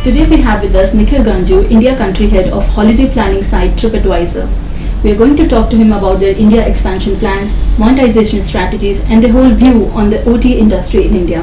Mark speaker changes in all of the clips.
Speaker 1: Today we have with us Nikhil Ganju, India Country Head of Holiday Planning site TripAdvisor. We are going to talk to him about their India expansion plans, monetization strategies, and their whole view on the OTA industry in India.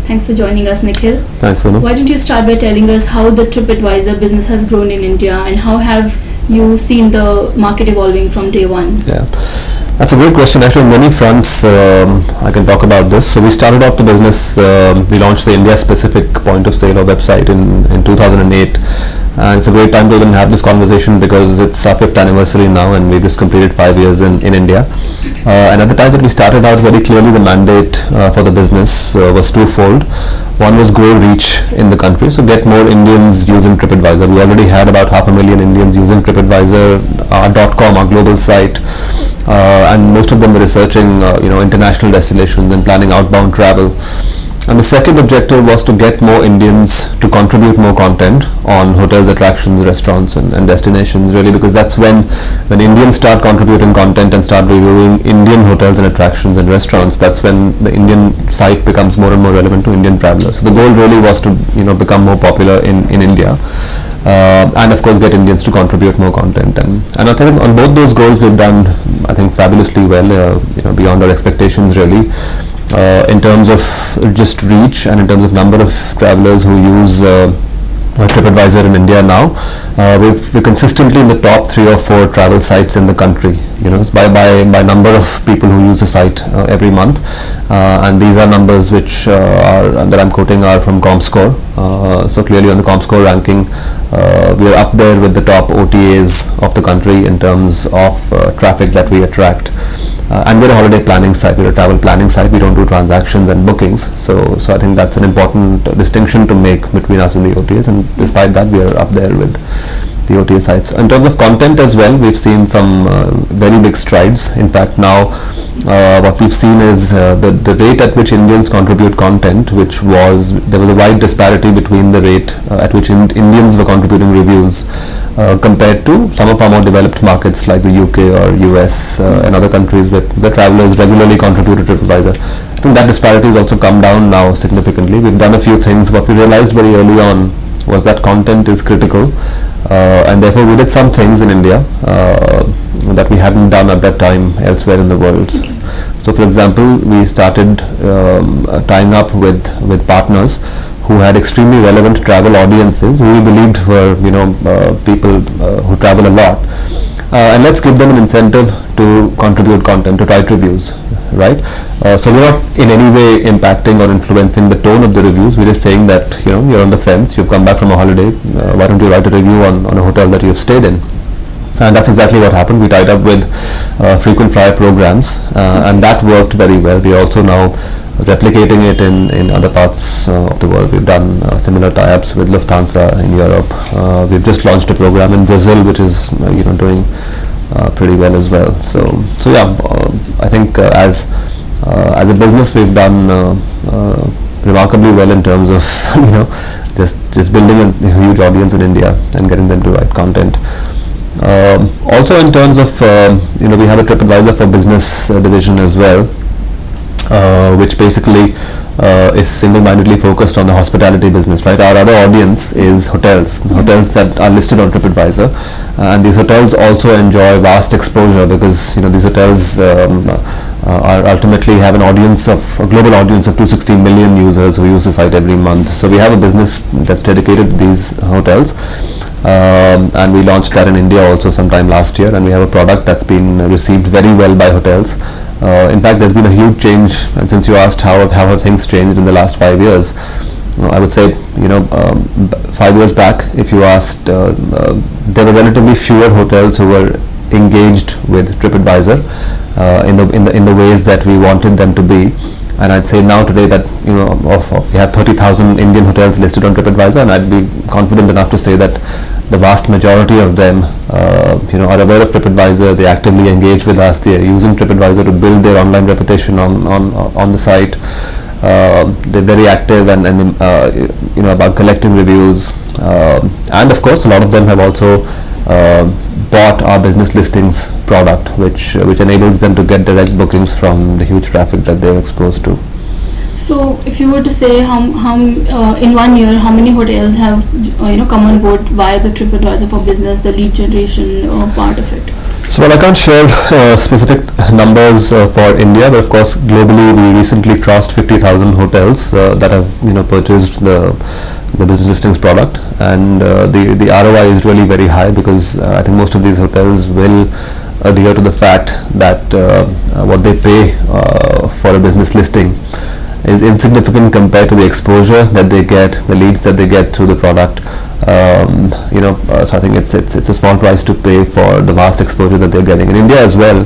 Speaker 1: Thanks for joining us, Nikhil.
Speaker 2: Thanks, Manu.
Speaker 1: Why don't you start by telling us how the TripAdvisor business has grown in India and how have you seen the market evolving from day one?
Speaker 2: Yeah, that's a great question. Actually, on many fronts, I can talk about this. So we started off the business, we launched the India-specific point of sale or website in 2008. And it's a great time to even have this conversation because it's our 5th anniversary now and we just completed 5 years in India. And at the time that we started out, very clearly the mandate for the business was twofold. One was grow reach in the country, so get more Indians using TripAdvisor. We already had about 500,000 Indians using TripAdvisor, our .com, our global site, and most of them were researching international destinations and planning outbound travel. And the second objective was to get more Indians to contribute more content on hotels, attractions, restaurants and destinations, really, because that's when Indians start contributing content and start reviewing Indian hotels and attractions and restaurants, that's when the Indian site becomes more and more relevant to Indian travelers. So the goal really was to become more popular in India. And of course get Indians to contribute more content, and I think on both those goals we've done, I think, fabulously well, beyond our expectations, really. In terms of just reach and in terms of number of travelers who use TripAdvisor in India now, we're consistently in the top 3 or 4 travel sites in the country, by number of people who use the site every month, and these are numbers which that I'm quoting are from ComScore. So clearly on the ComScore ranking, we are up there with the top OTAs of the country in terms of traffic that we attract. And we're a holiday planning site, we're a travel planning site, we don't do transactions and bookings, so I think that's an important distinction to make between us and the OTAs, and despite that we are up there with the OTA sites. In terms of content as well, we've seen some very big strides. In fact, now what we've seen is the rate at which Indians contribute content, there was a wide disparity between the rate at which Indians were contributing reviews compared to some of our more developed markets like the UK or US and other countries where travelers regularly contribute to TripAdvisor. I think that disparity has also come down now significantly. We've done a few things. What we realized very early on was that content is critical, and therefore we did some things in India that we hadn't done at that time elsewhere in the world. Okay. So for example, we started tying up with partners who had extremely relevant travel audiences who we believed were people who travel a lot, and let's give them an incentive to contribute content, to write reviews, right? So we're not in any way impacting or influencing the tone of the reviews. We're just saying that you're on the fence, you've come back from a holiday, why don't you write a review on a hotel that you've stayed in? And that's exactly what happened. We tied up with frequent flyer programs, and that worked very well. We are also now replicating it in other parts of the world. We've done similar tie-ups with Lufthansa in Europe. We've just launched a program in Brazil which is doing pretty well as well. So yeah, I think as a business we've done remarkably well in terms of just building a huge audience in India and getting them to write content. Also in terms of we have a TripAdvisor for Business division as well, which basically is single-mindedly focused on the hospitality business, right? Our other audience is hotels that are listed on TripAdvisor, and these hotels also enjoy vast exposure because these hotels are ultimately have a global audience of 260 million users who use the site every month. So we have a business that's dedicated to these hotels, and we launched that in India also sometime last year, and we have a product that's been received very well by hotels. In fact, there's been a huge change, and since you asked how have things changed in the last 5 years, I would say 5 years back, if you asked, there were relatively fewer hotels who were engaged with TripAdvisor in the ways that we wanted them to be. And I'd say now today that we have 30,000 Indian hotels listed on TripAdvisor, and I'd be confident enough to say that the vast majority of them are aware of TripAdvisor. They actively engage with us. They are using TripAdvisor to build their online reputation on the site. They're very active and about collecting reviews, and of course a lot of them have also bought our business listings product, which enables them to get direct bookings from the huge traffic that they're exposed to.
Speaker 1: So, if you were to say in 1 year, how many hotels have come on board via the TripAdvisor for Business, the lead generation part of it?
Speaker 2: So while I can't share specific numbers for India, but of course globally we recently crossed 50,000 hotels that have purchased the business listings product, and the ROI is really very high, because I think most of these hotels will adhere to the fact that what they pay for a business listing is insignificant compared to the exposure that they get, the leads that they get through the product. So I think it's a small price to pay for the vast exposure that they're getting. In India as well,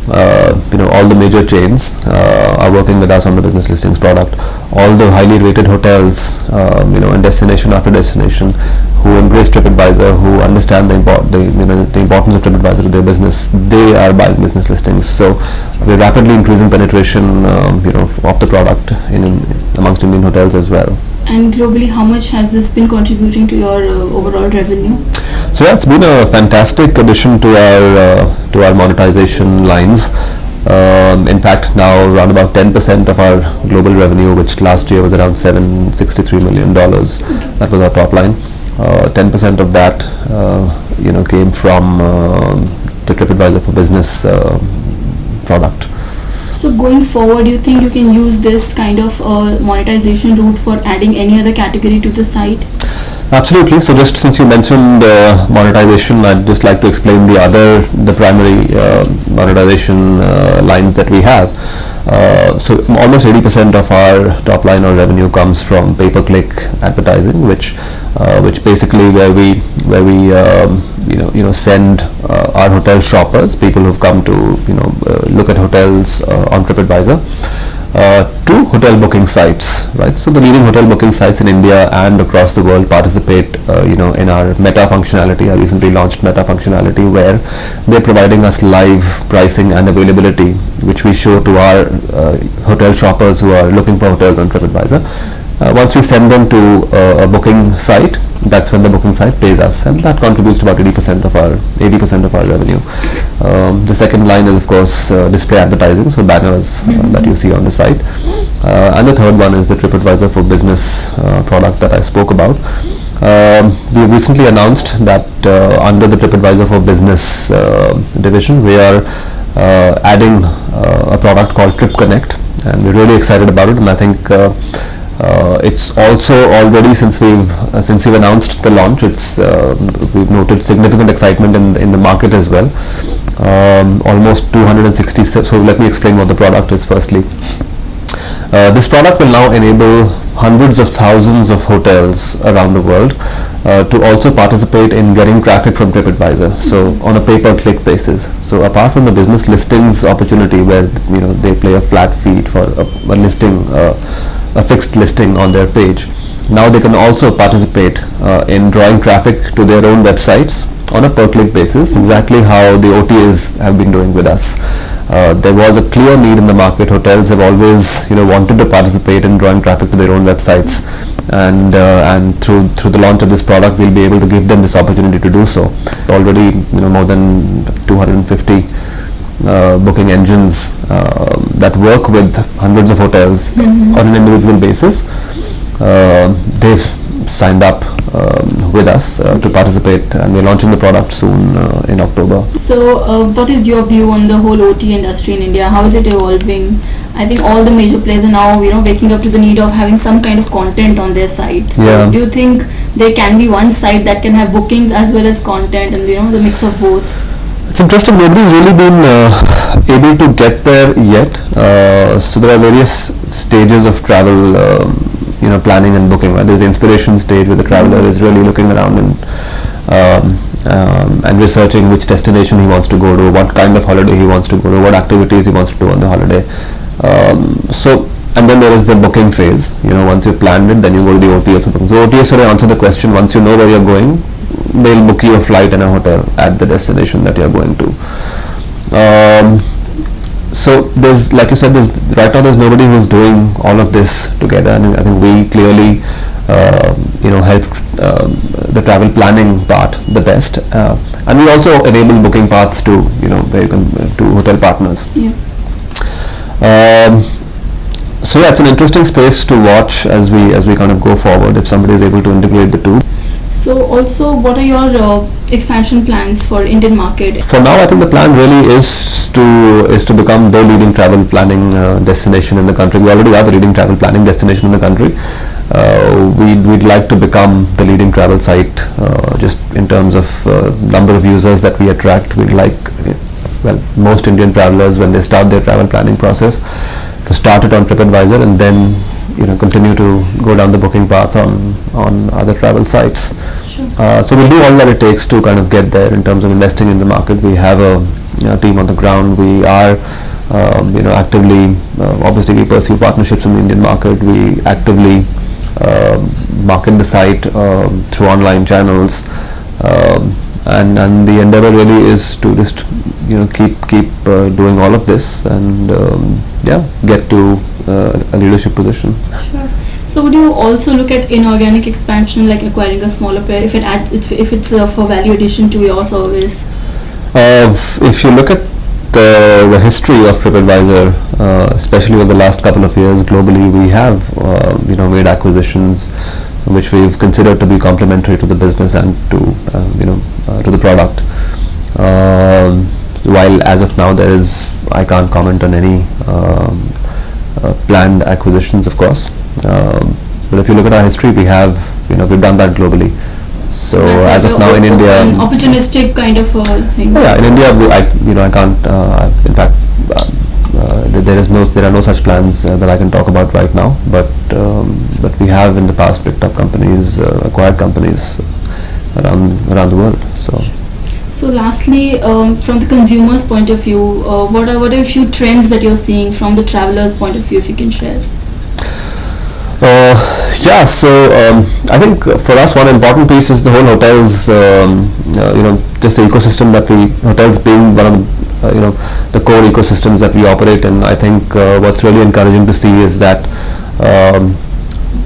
Speaker 2: all the major chains are working with us on the business listings product. All the highly rated hotels, in destination after destination, who embrace TripAdvisor, who understand the importance of TripAdvisor to their business, they are buying business listings. So we're rapidly increasing penetration, of the product amongst Indian hotels as well.
Speaker 1: And globally, how much has this been contributing to your overall revenue?
Speaker 2: So yeah, it's been a fantastic addition to our monetization lines. In fact, now around about 10% of our global revenue, which last year was around $763 million, that was our top line. 10% of that, came from the TripAdvisor for Business product.
Speaker 1: So going forward, do you think you can use this kind of monetization route for adding any other category to the site?
Speaker 2: Absolutely. So just since you mentioned monetization, I'd just like to explain the primary monetization lines that we have. So almost 80% of our top line or revenue comes from pay-per-click advertising, which basically where we send our hotel shoppers, people who've come to look at hotels on TripAdvisor, to hotel booking sites, right? So the leading hotel booking sites in India and across the world participate, in our meta functionality, our recently launched meta functionality, where they're providing us live pricing and availability, which we show to our hotel shoppers who are looking for hotels on TripAdvisor. Once we send them to a booking site, that's when the booking site pays us, and that contributes to about 80% of our revenue. The second line is of course display advertising, so banners that you see on the site, and the third one is the TripAdvisor for Business product that I spoke about. We recently announced that under the TripAdvisor for Business division, we are adding a product called Trip Connect, and we're really excited about it, and I think it's also already, since we've announced the launch, we've noted significant excitement in the market as well. Almost 260. So let me explain what the product is firstly. This product will now enable hundreds of thousands of hotels around the world to also participate in getting traffic from TripAdvisor, so on a pay-per-click basis. So apart from the business listings opportunity, where they pay a flat fee for a listing, a fixed listing on their page, now they can also participate in drawing traffic to their own websites on a per-click basis, exactly how the OTAs have been doing with us. There was a clear need in the market. Hotels have always wanted to participate in drawing traffic to their own websites, and through the launch of this product, we'll be able to give them this opportunity to do so. Already more than 250 booking engines that work with hundreds of hotels on an individual basis. They've signed up with us to participate, and we're launching the product soon in October.
Speaker 1: So what is your view on the whole OT industry in India? How is it evolving? I think all the major players are now waking up to the need of having some kind of content on their site. So do you think there can be one site that can have bookings as well as content, and the mix of both?
Speaker 2: It's interesting, nobody's really been able to get there yet. So there are various stages of travel planning and booking. Right? There's the inspiration stage, where the traveler is really looking around and researching which destination he wants to go to, what kind of holiday he wants to go to, what activities he wants to do on the holiday. And then there is the booking phase. Once you've planned it, then you go to the OTAs. So OTAs sort of answer the question: once you know where you're going, they'll book you a flight and a hotel at the destination that you're going to. So there's, like you said, right now there's nobody who's doing all of this together, and I think we clearly helped the travel planning part the best, and we also enable booking paths to where you can to hotel partners. So yeah, it's an interesting space to watch as we kind of go forward, if somebody is able to integrate the two.
Speaker 1: So also, what are your expansion plans for Indian market?
Speaker 2: For now, I think the plan really is to become the leading travel planning destination in the country. We already are the leading travel planning destination in the country. We'd like to become the leading travel site, just in terms of number of users that we attract. We'd like, well, most Indian travelers, when they start their travel planning process, to start it on TripAdvisor and then continue to go down the booking path on other travel sites.
Speaker 1: Sure.
Speaker 2: So we'll do all that it takes to kind of get there in terms of investing in the market. We have a team on the ground. We are actively, obviously we pursue partnerships in the Indian market. We actively market the site through online channels, and the endeavor really is to just keep doing all of this and get to a leadership position.
Speaker 1: Sure. So would you also look at inorganic expansion, like acquiring a smaller player if it's for value addition to your service?
Speaker 2: If you look at the history of TripAdvisor, especially over the last couple of years globally, we have made acquisitions which we've considered to be complementary to the business and to the product. While as of now I can't comment on any planned acquisitions, of course. But if you look at our history, we've done that globally. So as of now in India,
Speaker 1: an opportunistic kind of thing.
Speaker 2: Yeah, in India, I can't. In fact, there are no such plans that I can talk about right now. But we have in the past picked up companies, acquired companies around the world.
Speaker 1: So lastly, from the consumer's point of view, what are a few trends that you're seeing from the traveler's point of view, if you can share?
Speaker 2: I think for us one important piece is the whole hotels, just the ecosystem hotels being one of the core ecosystems that we operate in. I think what's really encouraging to see is that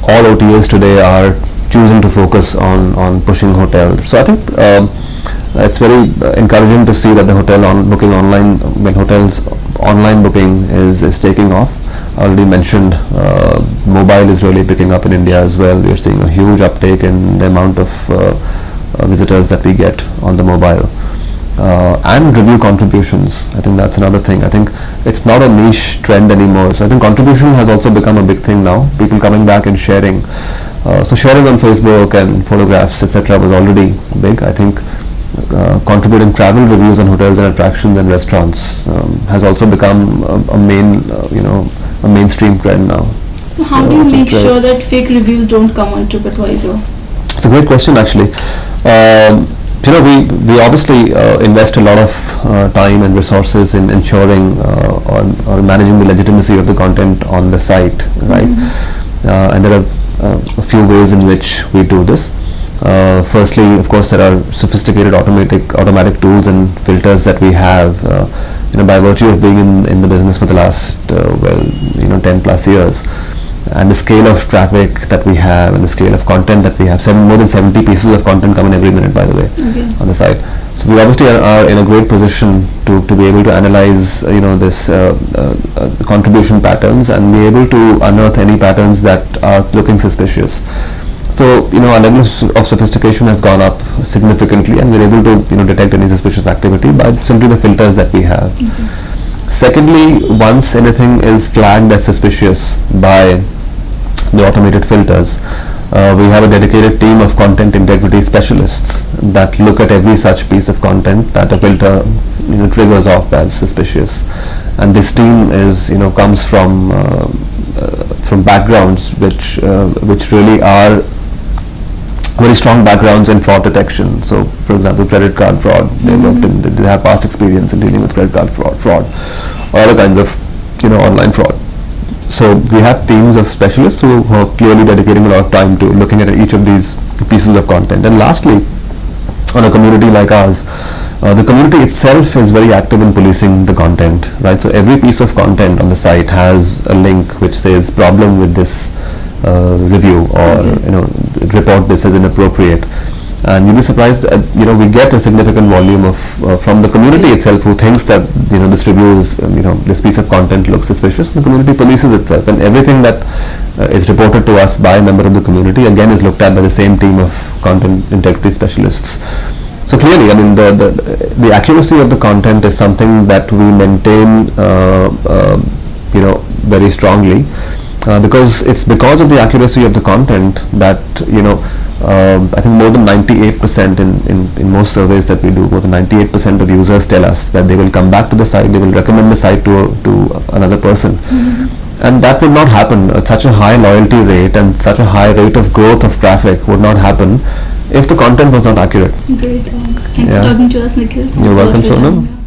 Speaker 2: all OTAs today are choosing to focus on pushing hotels. So I think it's very encouraging to see that the hotels online booking is taking off. I already mentioned mobile is really picking up in India as well. We are seeing a huge uptake in the amount of visitors that we get on the mobile, and review contributions. I think that's another thing. I think it's not a niche trend anymore. So I think contribution has also become a big thing now. People coming back and sharing. So sharing on Facebook and photographs, etc., was already big. I think contributing travel reviews on hotels and attractions and restaurants has also become a mainstream trend now.
Speaker 1: So how do you make sure that fake reviews don't come on TripAdvisor?
Speaker 2: It's a great question, actually. We obviously invest a lot of time and resources in ensuring or managing the legitimacy of the content on the site, right? And there are a few ways in which we do this. Firstly, of course, there are sophisticated automatic tools and filters that we have. By virtue of being in the business for the last 10 plus years, and the scale of traffic that we have and the scale of content that we have, more than 70 pieces of content come in every minute, by the way, on the site. So we obviously are in a great position to be able to analyze this contribution patterns and be able to unearth any patterns that are looking suspicious. So our level of sophistication has gone up significantly, and we're able to detect any suspicious activity by simply the filters that we have. Secondly, once anything is flagged as suspicious by the automated filters, we have a dedicated team of content integrity specialists that look at every such piece of content that a filter triggers off as suspicious. And this team comes from backgrounds which really are very strong backgrounds in fraud detection. So, for example, credit card fraud. They have past experience in dealing with credit card fraud, or other kinds of online fraud. So we have teams of specialists who are clearly dedicating a lot of time to looking at each of these pieces of content. And lastly, on a community like ours, the community itself is very active in policing the content, right? So every piece of content on the site has a link which says problem with this review, or report this as inappropriate. And you'll be surprised that, we get a significant volume of from the community itself, who thinks that, this review is, this piece of content looks suspicious. The community polices itself, and everything that is reported to us by a member of the community again is looked at by the same team of content integrity specialists. So clearly, I mean, the accuracy of the content is something that we maintain, very strongly, because it's because of the accuracy of the content that, I think more than 98% in most surveys that we do, more than 98% of users tell us that they will come back to the site, they will recommend the site to another person. And that would not happen. Such a high loyalty rate and such a high rate of growth of traffic would not happen if the content was not accurate.
Speaker 1: Great. Thanks for talking to us, Nikhil. Thanks
Speaker 2: You're
Speaker 1: a lot
Speaker 2: welcome,
Speaker 1: for your time.
Speaker 2: Sonam.